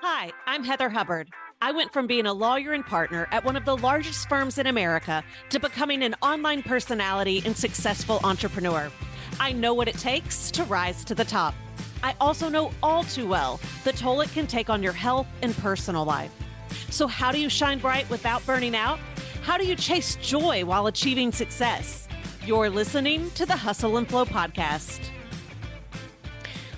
Hi, I'm Heather Hubbard. I went from being a lawyer and partner at one of the largest firms in America to becoming an online personality and successful entrepreneur. I know what it takes to rise to the top. I also know all too well the toll it can take on your health and personal life. So, how do you shine bright without burning out? How do you chase joy while achieving success? You're listening to the Hustle and Flow podcast.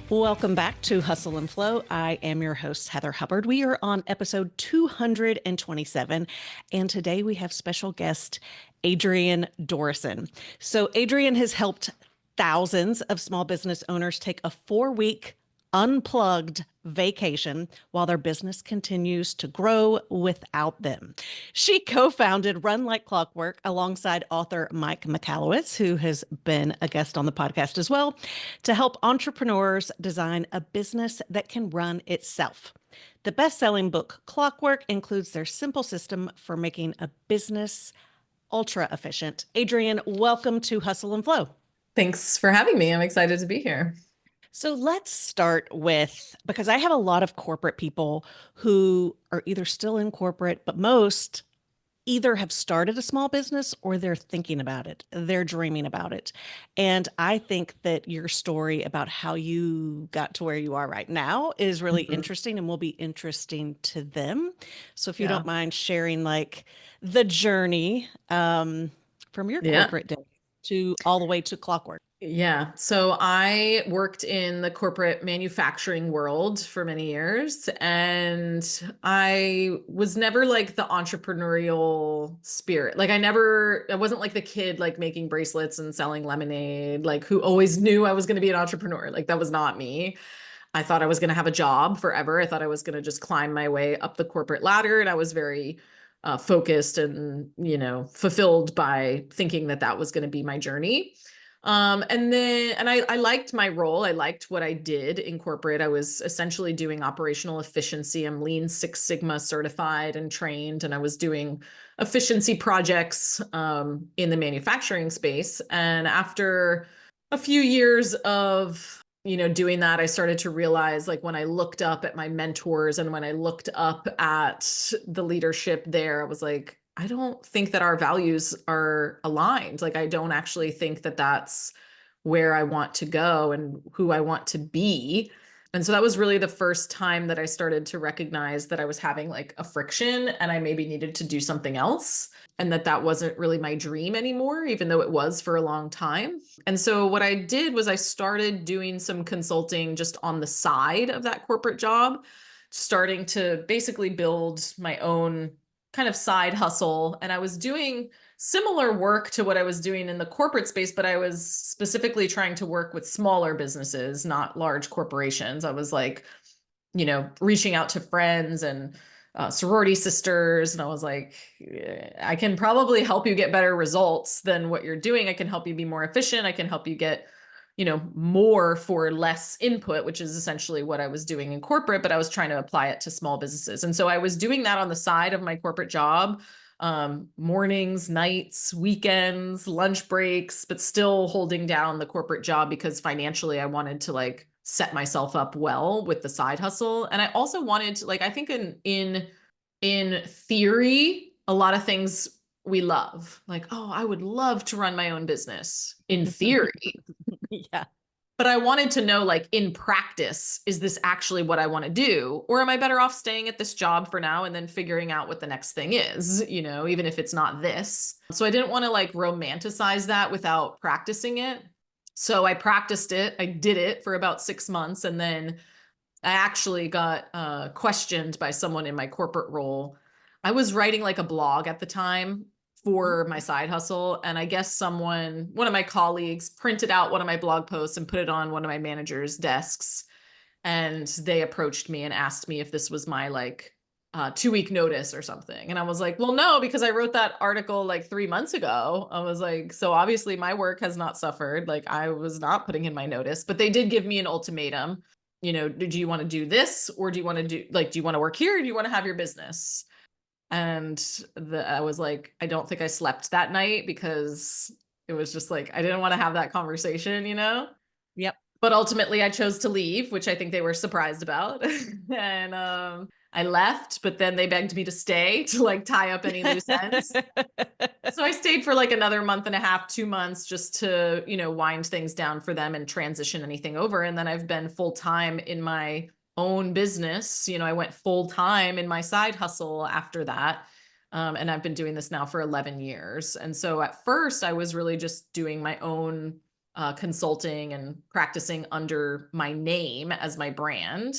Welcome back to Hustle and Flow. I am your host, Heather Hubbard. We are on episode 227, and today we have special guest, Adrienne Dorison. So Adrienne has helped thousands of small business owners take a 4-week unplugged vacation while their business continues to grow without them. She co-founded Run Like Clockwork alongside author Mike Michalowicz, who has been a guest on the podcast as well, to help entrepreneurs design a business that can run itself. The best-selling book, Clockwork, includes their simple system for making a business ultra efficient. Adrienne, welcome to Hustle and Flow. Thanks for having me. I'm excited to be here. So let's start with, because I have a lot of corporate people who are either still in corporate, but most either have started a small business or they're thinking about it. They're dreaming about it. And I think that your story about how you got to where you are right now is really interesting and will be interesting to them. So if you don't mind sharing like the journey from your corporate day to all the way to Clockwork. Yeah. So I worked in the corporate manufacturing world for many years, and I was never like the entrepreneurial spirit. Like I wasn't like the kid like making bracelets and selling lemonade, like who always knew I was going to be an entrepreneur. Like that was not me. I thought I was going to have a job forever. I thought I was going to just climb my way up the corporate ladder. And I was very focused and, fulfilled by thinking that that was going to be my journey. I liked my role. I liked what I did in corporate. I was essentially doing operational efficiency. I'm Lean Six Sigma certified and trained, and I was doing efficiency projects in the manufacturing space. And after a few years of doing that, I started to realize, like, when I looked up at my mentors and when I looked up at the leadership there, I was like, I don't think that our values are aligned. Like, I don't actually think that that's where I want to go and who I want to be. And so that was really the first time that I started to recognize that I was having like a friction and I maybe needed to do something else, and that wasn't really my dream anymore, even though it was for a long time. And so what I did was I started doing some consulting just on the side of that corporate job, starting to basically build my own kind of side hustle. And I was doing similar work to what I was doing in the corporate space, but I was specifically trying to work with smaller businesses, not large corporations. I was like, reaching out to friends and sorority sisters. And I was like, I can probably help you get better results than what you're doing. I can help you be more efficient. I can help you get more for less input, which is essentially what I was doing in corporate, but I was trying to apply it to small businesses. And so I was doing that on the side of my corporate job, mornings, nights, weekends, lunch breaks, but still holding down the corporate job because financially I wanted to like set myself up well with the side hustle. And I also wanted to, like, I think in theory, a lot of things we love, like, oh, I would love to run my own business in theory. Yeah. But I wanted to know, like, in practice, is this actually what I want to do? Or am I better off staying at this job for now and then figuring out what the next thing is, even if it's not this. So I didn't want to like romanticize that without practicing it. So I practiced it. I did it for about 6 months. And then I actually got questioned by someone in my corporate role. I was writing like a blog at the time for my side hustle. And I guess one of my colleagues printed out one of my blog posts and put it on one of my manager's desks. And they approached me and asked me if this was my like 2-week notice or something. And I was like, well, no, because I wrote that article like 3 months ago. I was like, so obviously my work has not suffered. Like, I was not putting in my notice, but they did give me an ultimatum. Do you want to do this, or do you want to do you want to work here, or do you want to have your business? And I was like, I don't think I slept that night because it was just like, I didn't want to have that conversation, Yep. But ultimately I chose to leave, which I think they were surprised about. And I left, but then they begged me to stay to like tie up any loose ends. So I stayed for like another month and a half, 2 months, just to, wind things down for them and transition anything over. And then I've been full time in my own business. I went full time in my side hustle after that. And I've been doing this now for 11 years. And so at first I was really just doing my own consulting and practicing under my name as my brand.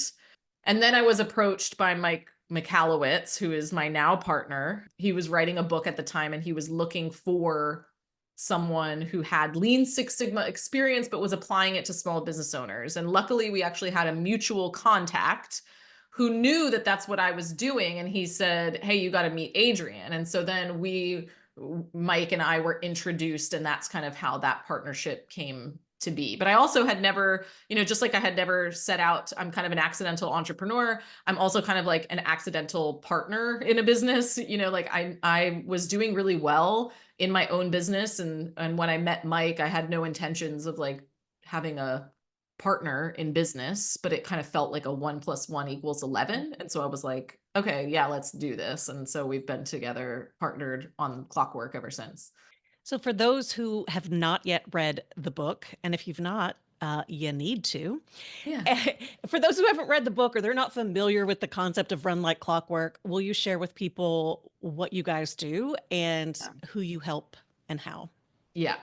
And then I was approached by Mike Michalowicz, who is my now partner. He was writing a book at the time and he was looking for someone who had Lean Six Sigma experience, but was applying it to small business owners. And luckily, we actually had a mutual contact who knew that that's what I was doing. And he said, "Hey, you got to meet Adrienne." And so then Mike and I were introduced, and that's kind of how that partnership came to be. But I also had never, just like I had never set out, I'm kind of an accidental entrepreneur. I'm also kind of like an accidental partner in a business. Like I was doing really well in my own business. And when I met Mike, I had no intentions of like having a partner in business, but it kind of felt like a 1 + 1 = 11. And so I was like, okay, yeah, let's do this. And so we've been together, partnered on Clockwork ever since. So, for those who have not yet read the book, and if you've not, you need to. Yeah. For those who haven't read the book or they're not familiar with the concept of Run Like Clockwork, will you share with people what you guys do and who you help and how? Yeah.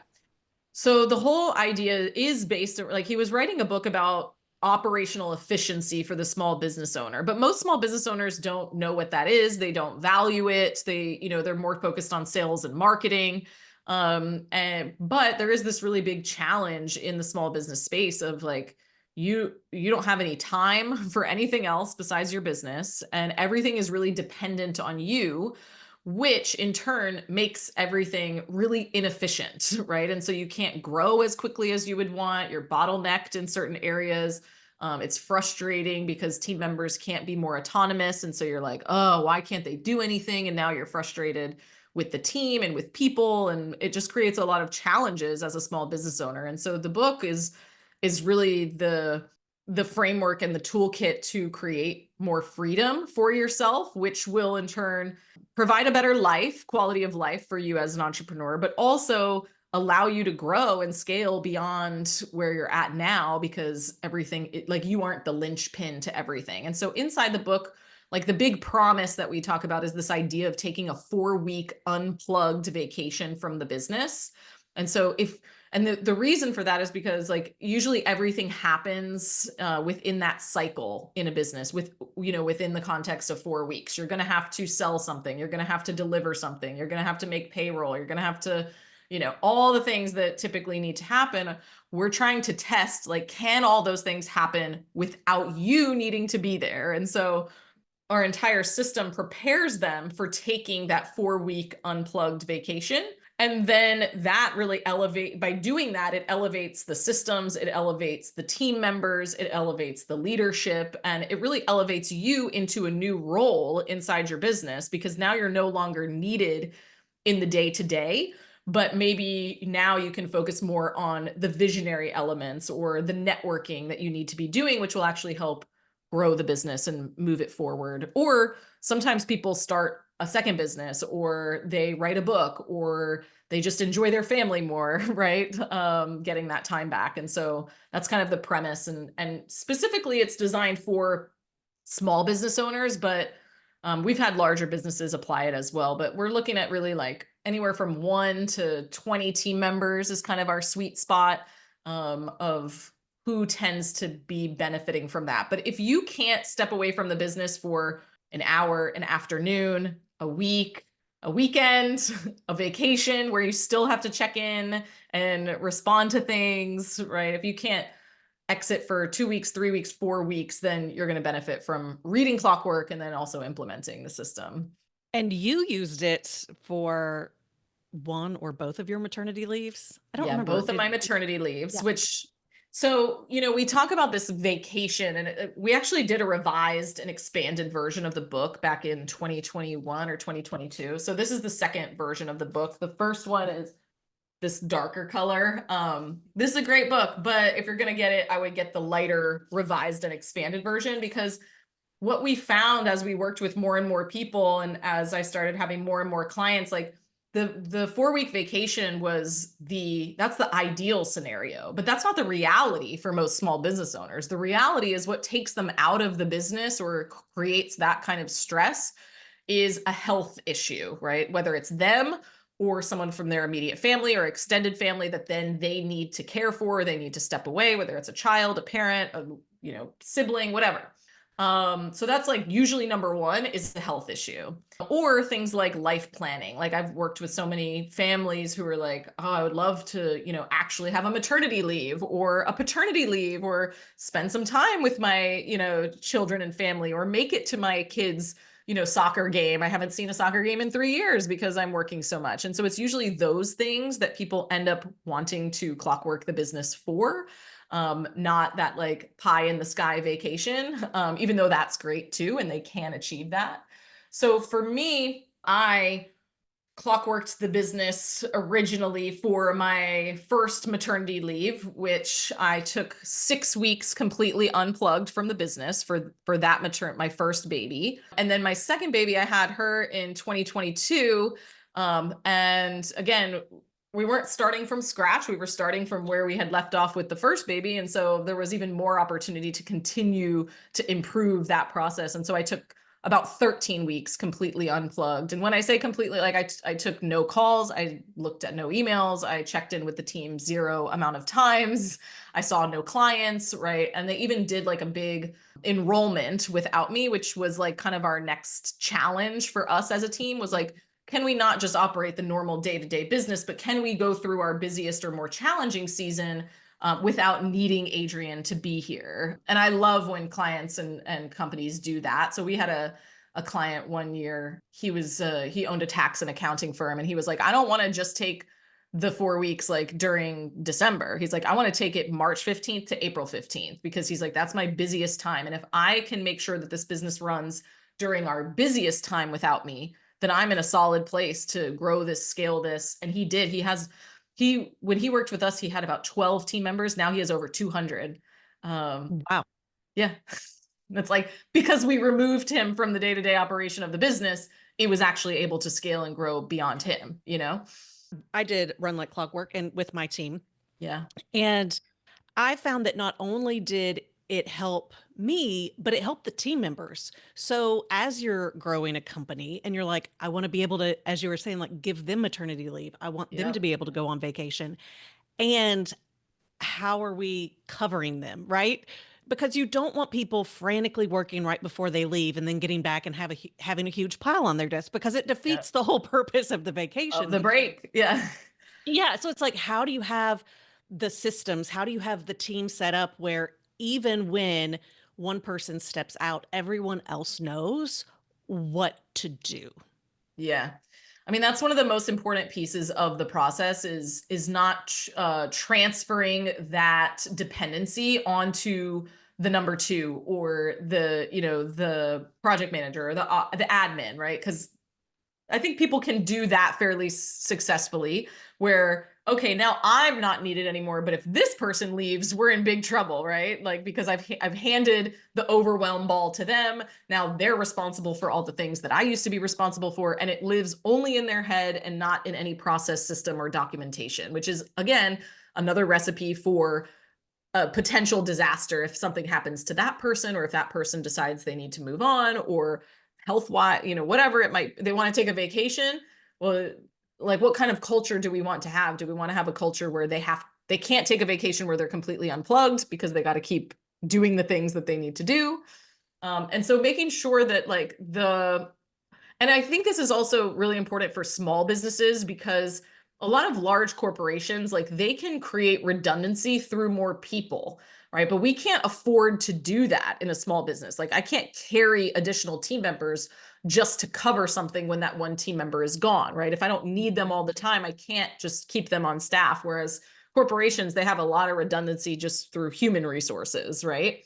So the whole idea is based like he was writing a book about operational efficiency for the small business owner, but most small business owners don't know what that is. They don't value it. They're more focused on sales and marketing. But there is this really big challenge in the small business space of like, you don't have any time for anything else besides your business, and everything is really dependent on you, which in turn makes everything really inefficient, right? And so you can't grow as quickly as you would want. You're bottlenecked in certain areas. It's frustrating because team members can't be more autonomous. And so you're like, oh, why can't they do anything? And now you're frustrated with the team and with people. And it just creates a lot of challenges as a small business owner. And so the book is really the framework and the toolkit to create more freedom for yourself, which will in turn provide a better quality of life for you as an entrepreneur, but also allow you to grow and scale beyond where you're at now, because like you aren't the linchpin to everything. And so inside the book, like the big promise that we talk about is this idea of taking a 4-week unplugged vacation from the business. And so the reason for that is because like usually everything happens within that cycle in a business within the context of 4 weeks. You're going to have to sell something. You're going to have to deliver something. You're going to have to make payroll. You're going to have to, all the things that typically need to happen. We're trying to test, like, can all those things happen without you needing to be there? And so our entire system prepares them for taking that 4-week unplugged vacation. And then that really by doing that, it elevates the systems, it elevates the team members, it elevates the leadership, and it really elevates you into a new role inside your business, because now you're no longer needed in the day to day, but maybe now you can focus more on the visionary elements or the networking that you need to be doing, which will actually help grow the business and move it forward. Or sometimes people start a second business, or they write a book, or they just enjoy their family more, right? Getting that time back. And so that's kind of the premise. And specifically it's designed for small business owners, but we've had larger businesses apply it as well. But we're looking at really like anywhere from 1 to 20 team members is kind of our sweet spot of who tends to be benefiting from that. But if you can't step away from the business for an hour, an afternoon, a week, a weekend, a vacation where you still have to check in and respond to things, right? If you can't exit for 2 weeks, 3 weeks, 4 weeks, then you're going to benefit from reading Clockwork and then also implementing the system. And you used it for one or both of your maternity leaves? I don't remember. Both of my maternity leaves, So, we talk about this vacation, and we actually did a revised and expanded version of the book back in 2021 or 2022. So this is the second version of the book. The first one is this darker color. This is a great book, but if you're going to get it, I would get the lighter, revised and expanded version, because what we found as we worked with more and more people, and as I started having more and more clients, like the 4-week vacation that's the ideal scenario, but that's not the reality for most small business owners. The reality is what takes them out of the business or creates that kind of stress is a health issue, right? Whether it's them or someone from their immediate family or extended family that then they need to care for, they need to step away, whether it's a child, a parent, a sibling, whatever. So that's like usually number one is the health issue, or things like life planning. Like I've worked with so many families who are like, oh, I would love to, actually have a maternity leave or a paternity leave, or spend some time with my, children and family, or make it to my kids' soccer game. I haven't seen a soccer game in 3 years because I'm working so much. And so it's usually those things that people end up wanting to clockwork the business for. Not that like pie in the sky vacation, even though that's great too, and they can achieve that. So for me, I clockworked the business originally for my first maternity leave, which I took 6 weeks completely unplugged from the business for that my first baby. And then my second baby, I had her in 2022. And again, we weren't starting from scratch. We were starting from where we had left off with the first baby. And so there was even more opportunity to continue to improve that process. And so I took about 13 weeks completely unplugged. And when I say completely, like I took no calls, I looked at no emails, I checked in with the team 0 amount of times, I saw no clients, right? And they even did like a big enrollment without me, which was like kind of our next challenge for us as a team, was like, can we not just operate the normal day-to-day business, but can we go through our busiest or more challenging season without needing Adrienne to be here? And I love when clients and companies do that. So we had a client one year, he owned a tax and accounting firm, and he was like, I don't want to just take the 4 weeks like during December. He's like, I want to take it March 15th to April 15th, because he's like, that's my busiest time. And if I can make sure that this business runs during our busiest time without me, then I'm in a solid place to grow this, scale this. And he did. When he worked with us, he had about 12 team members. Now he has over 200. Wow. Yeah. That's like, because we removed him from the day-to-day operation of the business, it was actually able to scale and grow beyond him, I did Run Like Clockwork and with my team. Yeah. And I found that not only did it help me, but it helped the team members. So as you're growing a company and you're like, I want to be able to, as you were saying, like give them maternity leave. I want them to Yep. be able to go on vacation. And how are we covering them, right? Because you don't want people frantically working right before they leave and then getting back and having a huge pile on their desk, because it Yep. defeats the whole purpose of the Of vacation. the break. Yeah. Yeah. So it's like, how do you have the systems? How do you have the team set up where even when one person steps out, everyone else knows what to do? Yeah. I mean, that's one of the most important pieces of the process is not transferring that dependency onto the number two, or the project manager, or the admin, right? Because I think people can do that fairly successfully, where, okay, now I'm not needed anymore, but if this person leaves, we're in big trouble, right? Like, because I've handed the overwhelm ball to them. Now they're responsible for all the things that I used to be responsible for, and it lives only in their head and not in any process, system, or documentation, which is, again, another recipe for a potential disaster if something happens to that person, or if that person decides they need to move on, or health wise, whatever it might, they want to take a vacation. Well, like, what kind of culture do we want to have? Do we want to have a culture where they can't take a vacation where they're completely unplugged because they got to keep doing the things that they need to do? And so making sure that and I think this is also really important for small businesses, because a lot of large corporations, like, they can create redundancy through more people, right? But we can't afford to do that in a small business. Like, I can't carry additional team members just to cover something when that one team member is gone, right? If I don't need them all the time, I can't just keep them on staff. Whereas corporations, they have a lot of redundancy just through human resources, right?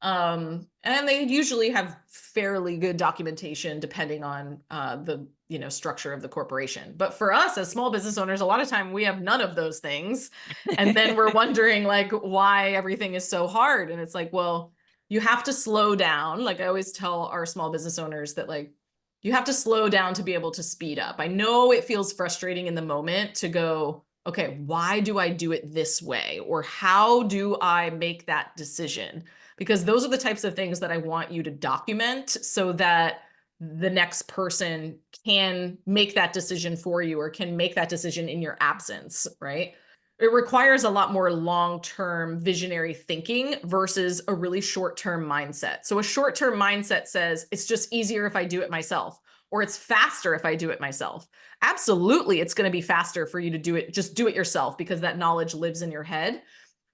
And they usually have fairly good documentation depending on the structure of the corporation. But for us as small business owners, a lot of time we have none of those things. And then we're wondering like why everything is so hard. And it's like, well, you have to slow down. Like I always tell our small business owners that like you have to slow down to be able to speed up. I know it feels frustrating in the moment to go, okay, why do I do it this way? Or how do I make that decision? Because those are the types of things that I want you to document so that the next person can make that decision for you or can make that decision in your absence, right? It requires a lot more long-term visionary thinking versus a really short-term mindset. So a short-term mindset says it's just easier if I do it myself, or it's faster if I do it myself. Absolutely, it's going to be faster for you to do it, just do it yourself because that knowledge lives in your head.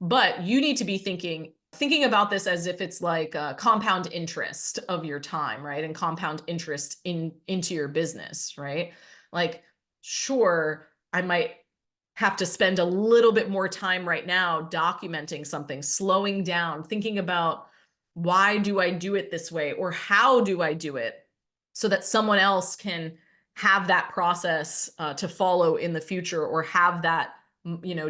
But you need to be thinking about this as if it's like a compound interest of your time, right? And compound interest into your business, right? Like, sure, I might have to spend a little bit more time right now documenting something, slowing down, thinking about why do I do it this way or how do I do it so that someone else can have that process to follow in the future or have that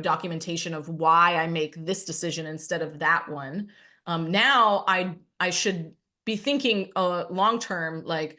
documentation of why I make this decision instead of that one. Now I should be thinking long term, like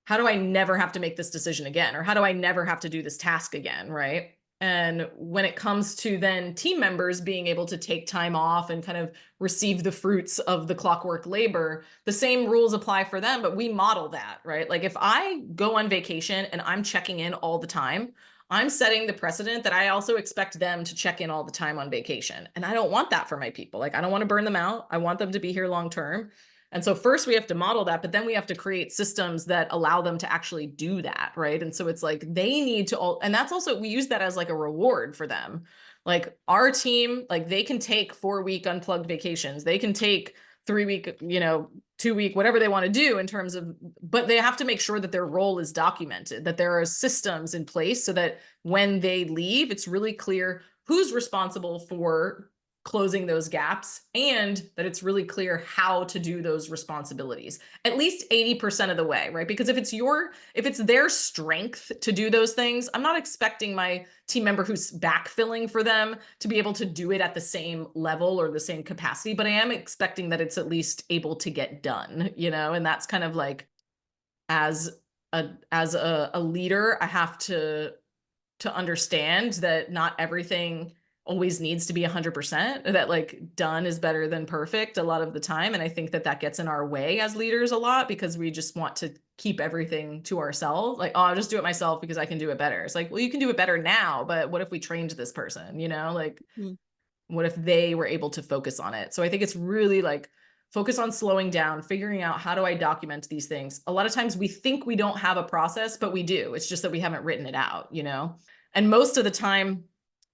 how do I never have to make this decision again, or how do I never have to do this task again, right? And when it comes to then team members being able to take time off and kind of receive the fruits of the clockwork labor, the same rules apply for them, but we model that, right? Like if I go on vacation and I'm checking in all the time, I'm setting the precedent that I also expect them to check in all the time on vacation. And I don't want that for my people. Like I don't want to burn them out. I want them to be here long term. And so first we have to model that, but then we have to create systems that allow them to actually do that, right? And so it's like they need to all, and that's also, we use that as like a reward for them. Like our team, like they can take 4-week unplugged vacations. They can take 3-week, 2-week, whatever they want to do in terms of, but they have to make sure that their role is documented, that there are systems in place so that when they leave, it's really clear who's responsible for closing those gaps and that it's really clear how to do those responsibilities at least 80% of the way, right? Because if it's their strength to do those things, I'm not expecting my team member who's backfilling for them to be able to do it at the same level or the same capacity, but I am expecting that it's at least able to get done, and that's kind of like as a leader, I have to understand that not everything always needs to be 100%, that like done is better than perfect a lot of the time. And I think that gets in our way as leaders a lot because we just want to keep everything to ourselves. Like, oh, I'll just do it myself because I can do it better. It's like, well, you can do it better now, but what if we trained this person, like what if they were able to focus on it? So I think it's really like focus on slowing down, figuring out how do I document these things. A lot of times we think we don't have a process, but we do. It's just that we haven't written it out, And most of the time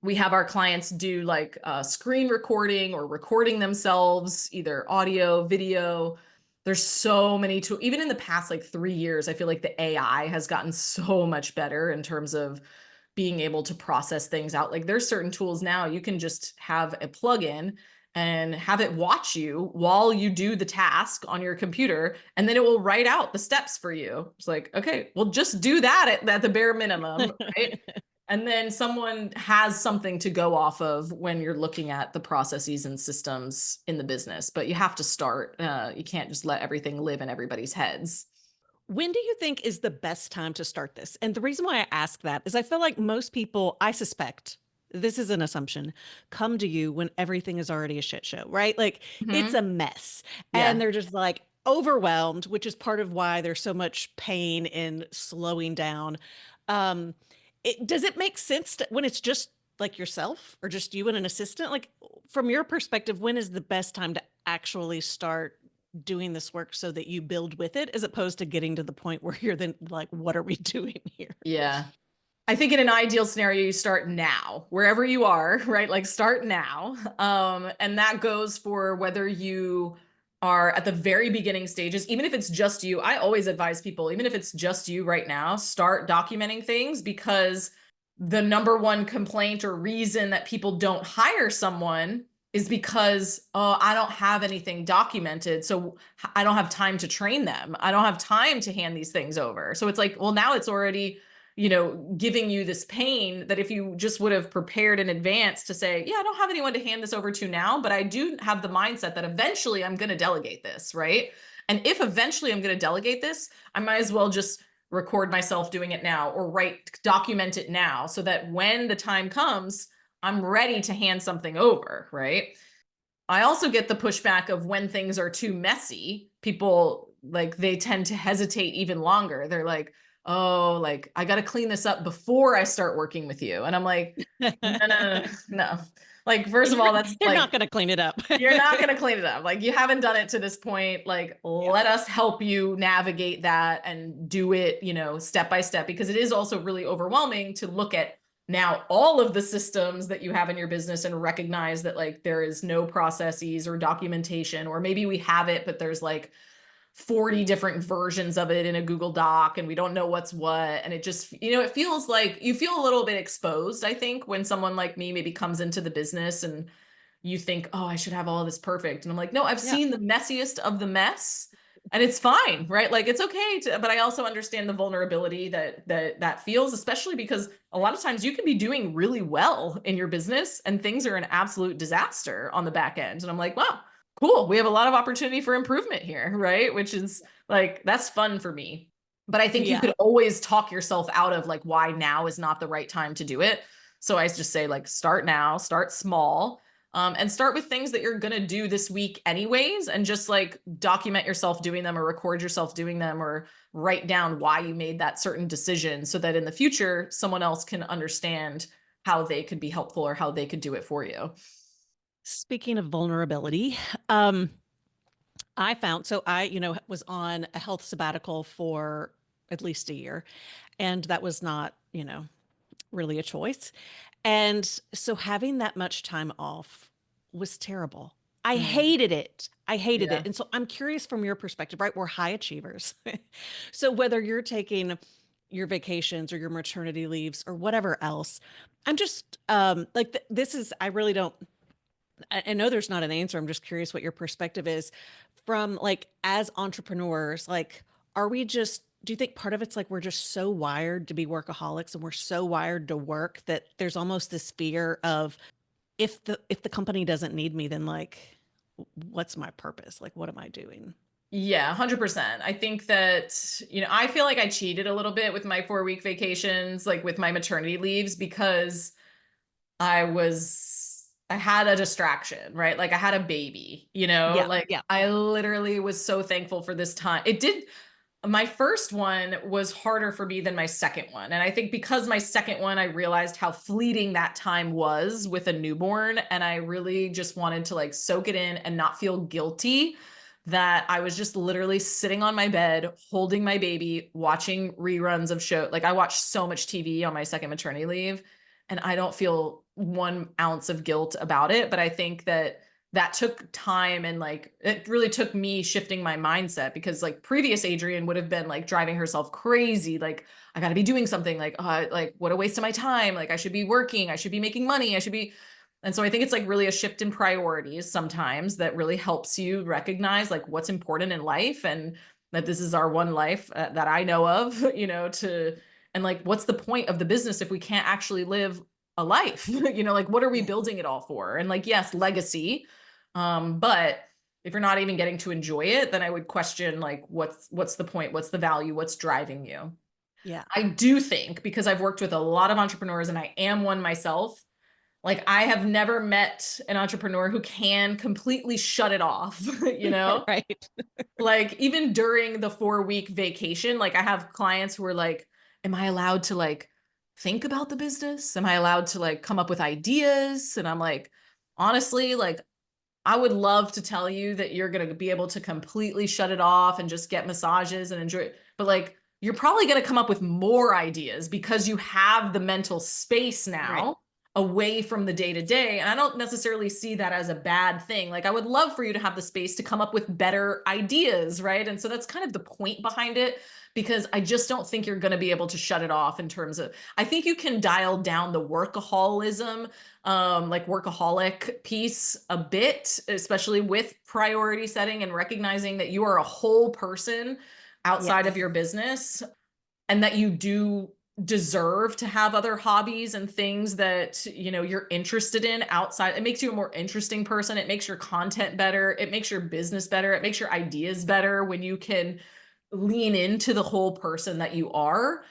we have our clients do like screen recording or recording themselves, either audio, video. There's so many tools. Even in the past like 3 years, I feel like the AI has gotten so much better in terms of being able to process things out. Like there's certain tools now you can just have a plugin and have it watch you while you do the task on your computer, and then it will write out the steps for you. It's like, okay, well, just do that at the bare minimum, right? And then someone has something to go off of when you're looking at the processes and systems in the business, but you have to start. You can't just let everything live in everybody's heads. When do you think is the best time to start this? And the reason why I ask that is I feel like most people, I suspect, this is an assumption, come to you when everything is already a shit show, right? Like it's a mess. And Yeah. they're just like overwhelmed, which is part of why there's so much pain in slowing down. Um, does it make sense when it's just like yourself or just you and an assistant? Like from your perspective, when is the best time to actually start doing this work so that you build with it as opposed to getting to the point where you're then like, what are we doing here? Yeah. I think in an ideal scenario, you start now, wherever you are, right? Like start now. And that goes for whether you are at the very beginning stages, even if it's just you. I always advise people, even if it's just you right now, start documenting things, because the number one complaint or reason that people don't hire someone is because, oh, I don't have anything documented. So I don't have time to train them. I don't have time to hand these things over. So it's like, well, now it's already, giving you this pain that if you just would have prepared in advance to say, yeah, I don't have anyone to hand this over to now, but I do have the mindset that eventually I'm going to delegate this, right? And if eventually I'm going to delegate this, I might as well just record myself doing it now or document it now so that when the time comes, I'm ready to hand something over, right? I also get the pushback of when things are too messy, people like they tend to hesitate even longer. They're like, "Oh, like I got to clean this up before I start working with you." And I'm like, "No, no, no, no. No. Like first of all, that's You're like not going to clean it up. you're not going to clean it up. Like you haven't done it to this point. Like Yeah. let us help you navigate that and do it, step by step, because it is also really overwhelming to look at now all of the systems that you have in your business and recognize that like there is no processes or documentation, or maybe we have it, but there's like 40 different versions of it in a Google Doc and we don't know what's what. And it just, it feels like you feel a little bit exposed, I think, when someone like me maybe comes into the business and you think, oh, I should have all this perfect. And I'm like, no, I've Yeah. seen the messiest of the mess and it's fine, right? Like it's okay to, but I also understand the vulnerability that feels, especially because a lot of times you can be doing really well in your business and things are an absolute disaster on the back end. And I'm like, wow, cool. We have a lot of opportunity for improvement here, right? Which is like, that's fun for me. But I think you Yeah. could always talk yourself out of like why now is not the right time to do it. So I just say like, start now, start small, and start with things that you're going to do this week anyways, and just like document yourself doing them or record yourself doing them or write down why you made that certain decision so that in the future, someone else can understand how they could be helpful or how they could do it for you. Speaking of vulnerability, um, I found so I, was on a health sabbatical for at least a year, and that was not, really a choice. And so having that much time off was terrible. I Mm, hated it. I hated it. yeah. And so I'm curious from your perspective, right? We're high achievers. So whether you're taking your vacations or your maternity leaves or whatever else, I'm just like this is I really don't I know there's not an answer. I'm just curious what your perspective is from like as entrepreneurs, like are we just do you think part of it's like we're just so wired to be workaholics and we're so wired to work that there's almost this fear of if the company doesn't need me, then like what's my purpose? Like what am I doing? Yeah, 100%. I think that, I feel like I cheated a little bit with my 4-week vacations, like with my maternity leaves, because I had a distraction, right? Like I had a baby, Yeah, like yeah. I literally was so thankful for this time. My first one was harder for me than my second one. And I think because my second one, I realized how fleeting that time was with a newborn. And I really just wanted to like soak it in and not feel guilty that I was just literally sitting on my bed, holding my baby, watching reruns of show. Like I watched so much TV on my second maternity leave and I don't feel 1 ounce of guilt about it. But I think that took time and like it really took me shifting my mindset, because like previous Adrienne would have been like driving herself crazy, like I got to be doing something, like what a waste of my time, like I should be working, I should be making money, I should be. And so I think it's like really a shift in priorities sometimes that really helps you recognize like what's important in life, and that this is our one life that I know of, to and like what's the point of the business if we can't actually live a life? Like what are we Yeah. building it all for? And like yes, legacy, but if you're not even getting to enjoy it, then I would question like what's the point? What's the value? What's driving you? Yeah. I do think, because I've worked with a lot of entrepreneurs and I am one myself, like I have never met an entrepreneur who can completely shut it off, Right. like even during the 4-week vacation, like I have clients who are like, am I allowed to like think about the business? Am I allowed to like come up with ideas? And I'm like, honestly, like I would love to tell you that you're going to be able to completely shut it off and just get massages and enjoy it. But like, you're probably going to come up with more ideas because you have the mental space Right. now away from the day to day. And I don't necessarily see that as a bad thing. Like, I would love for you to have the space to come up with better ideas, right? And so that's kind of the point behind it, because I just don't think you're going to be able to shut it off in terms of, I think you can dial down the workaholism, like workaholic piece a bit, especially with priority setting and recognizing that you are a whole person outside of Yes. your business, and that you do deserve to have other hobbies and things that, you know, you're interested in outside. It makes you a more interesting person. It makes your content better. It makes your business better. It makes your ideas better when you can lean into the whole person that you are.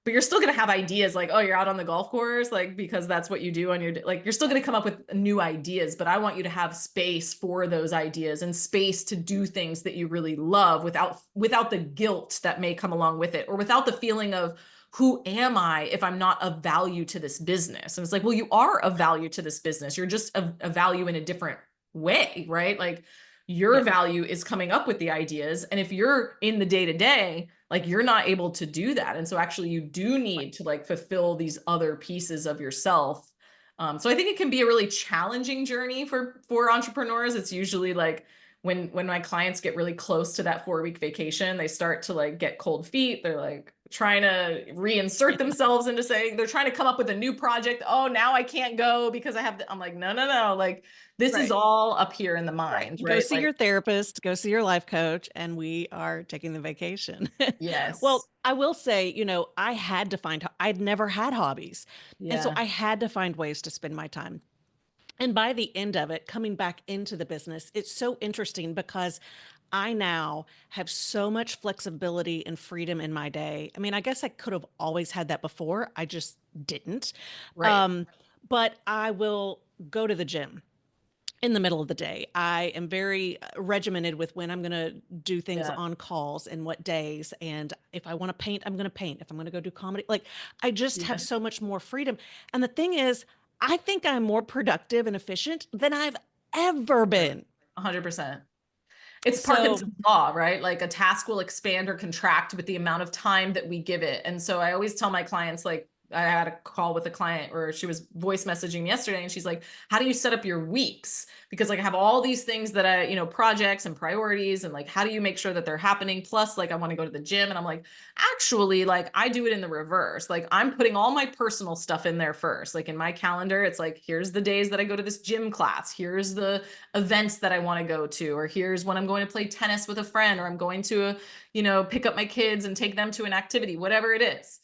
But you're still going to have ideas like, oh, you're out on the golf course, like, because that's what you do on your, like, you're still going to come up with new ideas, but I want you to have space for those ideas and space to do things that you really love without the guilt that may come along with it, or without the feeling of, who am I if I'm not of value to this business? And it's like, well, you are of value to this business. You're just a value in a different way, right? Like, your Yep. value is coming up with the ideas. And if you're in the day to day, like, you're not able to do that. And so actually you do need to like fulfill these other pieces of yourself. So I think it can be a really challenging journey for entrepreneurs. It's usually like, when my clients get really close to that 4-week vacation, they start to like get cold feet. They're like trying to reinsert themselves into saying, they're trying to come up with a new project. Oh, now I can't go because I have I'm like, no, no, no. Like, this is Right. all up here in the Right. mind, Go right? see Like, your therapist, go see your life coach, and we are taking the vacation. Well, yes. I will say, I had to find, I'd never had hobbies. And so Yeah. I had to find ways to spend my time. And by the end of it, coming back into the business, it's so interesting because I now have so much flexibility and freedom in my day. I mean, I guess I could have always had that before. I just didn't. Right. Um, but I will go to the gym in the middle of the day. I am very regimented with when I'm going to do things Yeah. on calls and what days. And if I want to paint, I'm going to paint. If I'm going to go do comedy, like I just have Yeah. so much more freedom. And the thing is, I think I'm more productive and efficient than I've ever been. 100%. It's So, Parkinson's law, right? Like, a task will expand or contract with the amount of time that we give it. And so I always tell my clients, like, I had a call with a client where she was voice messaging me yesterday, and she's like, how do you set up your weeks? Because like, I have all these things that I, projects and priorities, and like, how do you make sure that they're happening? Plus, like, I want to go to the gym. And I'm like, actually, like, I do it in the reverse. Like, I'm putting all my personal stuff in there first. Like, in my calendar, it's like, here's the days that I go to this gym class. Here's the events that I want to go to, or here's when I'm going to play tennis with a friend, or I'm going to, pick up my kids and take them to an activity, whatever it is.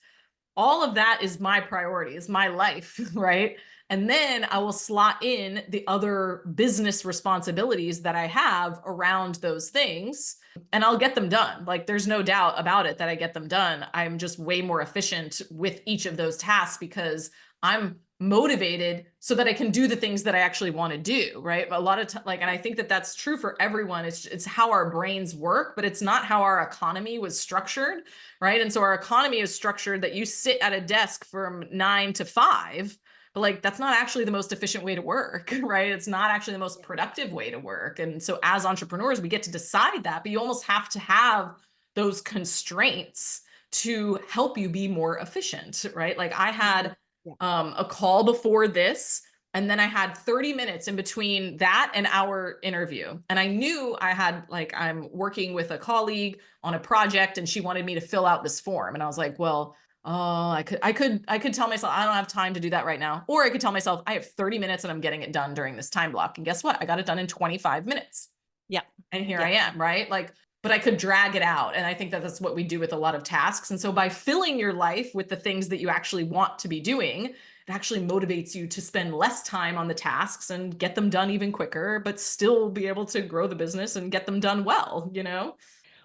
All of that is my priority, is my life, right? And then I will slot in the other business responsibilities that I have around those things, and I'll get them done. Like, there's no doubt about it that I get them done. I'm just way more efficient with each of those tasks because I'm motivated so that I can do the things that I actually want to do, right? A lot of like, and I think that that's true for everyone. It's how our brains work, but it's not how our economy was structured, right? And so our economy is structured that you sit at a desk from 9 to 5, but like, that's not actually the most efficient way to work, right? It's not actually the most productive way to work. And so as entrepreneurs, we get to decide that, but you almost have to have those constraints to help you be more efficient, right? Like, I had yeah. a call before this, and then I had 30 minutes in between that and our interview. And I knew I had, like, I'm working with a colleague on a project, and she wanted me to fill out this form. And I was like, well, oh, I could tell myself I don't have time to do that right now. Or I could tell myself I have 30 minutes and I'm getting it done during this time block. And guess what? I got it done in 25 minutes. Yeah. And here Yeah. I am, right? Like, but I could drag it out. And I think that that's what we do with a lot of tasks. And so by filling your life with the things that you actually want to be doing, it actually motivates you to spend less time on the tasks and get them done even quicker, but still be able to grow the business and get them done well, you know?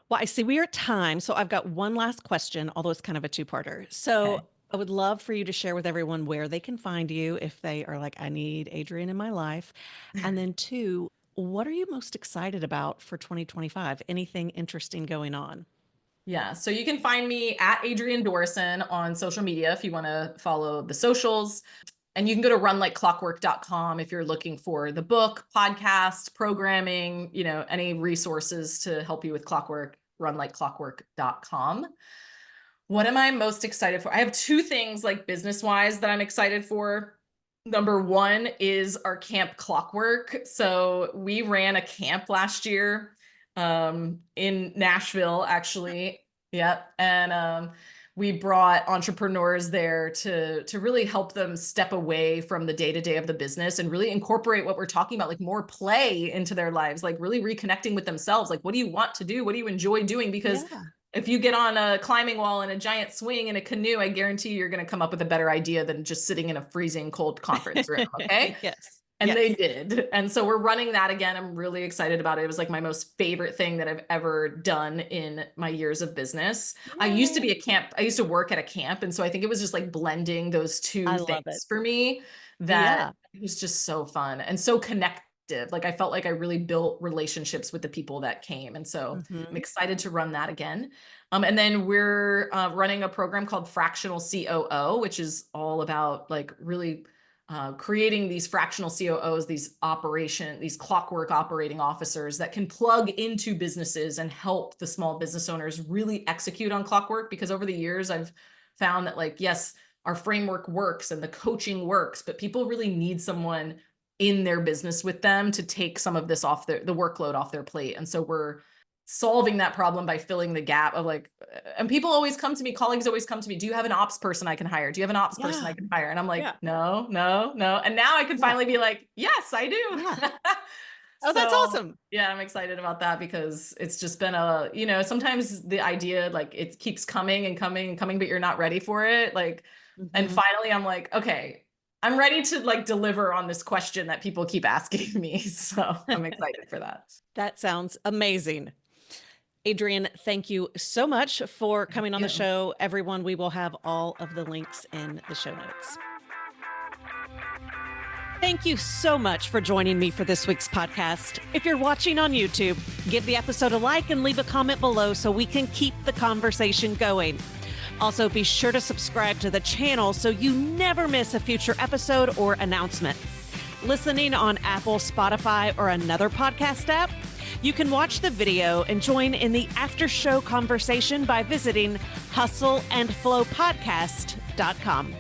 Well, I see we are at time, so I've got one last question, although it's kind of a two-parter. So Okay. I would love for you to share with everyone where they can find you if they are like, I need Adrienne in my life. And then two, what are you most excited about for 2025? Anything interesting going on? Yeah. So you can find me at Adrienne Dorison on social media if you want to follow the socials. And you can go to runlikeclockwork.com if you're looking for the book, podcast, programming, any resources to help you with clockwork, runlikeclockwork.com. What am I most excited for? I have two things, like, business wise, that I'm excited for. Number one is our camp Clockwork. So we ran a camp last year in Nashville, actually. Yep. And we brought entrepreneurs there to really help them step away from the day-to-day of the business and really incorporate what we're talking about, like more play into their lives, like really reconnecting with themselves. Like, what do you want to do? What do you enjoy doing? Because if you get on a climbing wall in a giant swing in a canoe, I guarantee you're going to come up with a better idea than just sitting in a freezing cold conference room. Okay. Yes. And yes. they did. And so we're running that again. I'm really excited about it. It was like my most favorite thing that I've ever done in my years of business. Yay. I used to work at a camp. And so I think it was just like blending those two things for me that it was just so fun and so connected. Like I felt like I really built relationships with the people that came. And so I'm excited to run that again. And then we're running a program called Fractional COO, which is all about like really creating these fractional COOs, these clockwork operating officers that can plug into businesses and help the small business owners really execute on clockwork. Because over the years, I've found that like, yes, our framework works and the coaching works, but people really need someone in their business with them to take some of this off the workload off their plate. And so we're solving that problem by filling the gap of like, and people always come to me, colleagues always come to me, do you have an ops person I can hire? Do you have an ops person I can hire? And I'm like, no. And now I can finally be like, yes, I do. Oh, that's awesome. Yeah, I'm excited about that because it's just been sometimes the idea, like it keeps coming and coming and coming, but you're not ready for it. Like, and finally I'm like, okay, I'm ready to like deliver on this question that people keep asking me. So I'm excited for that. That sounds amazing. Adrienne, thank you so much for coming on the show. Everyone, we will have all of the links in the show notes. Thank you so much for joining me for this week's podcast. If you're watching on YouTube, give the episode a like and leave a comment below so we can keep the conversation going. Also, be sure to subscribe to the channel so you never miss a future episode or announcement. Listening on Apple, Spotify, or another podcast app, you can watch the video and join in the after-show conversation by visiting hustleandflowpodcast.com.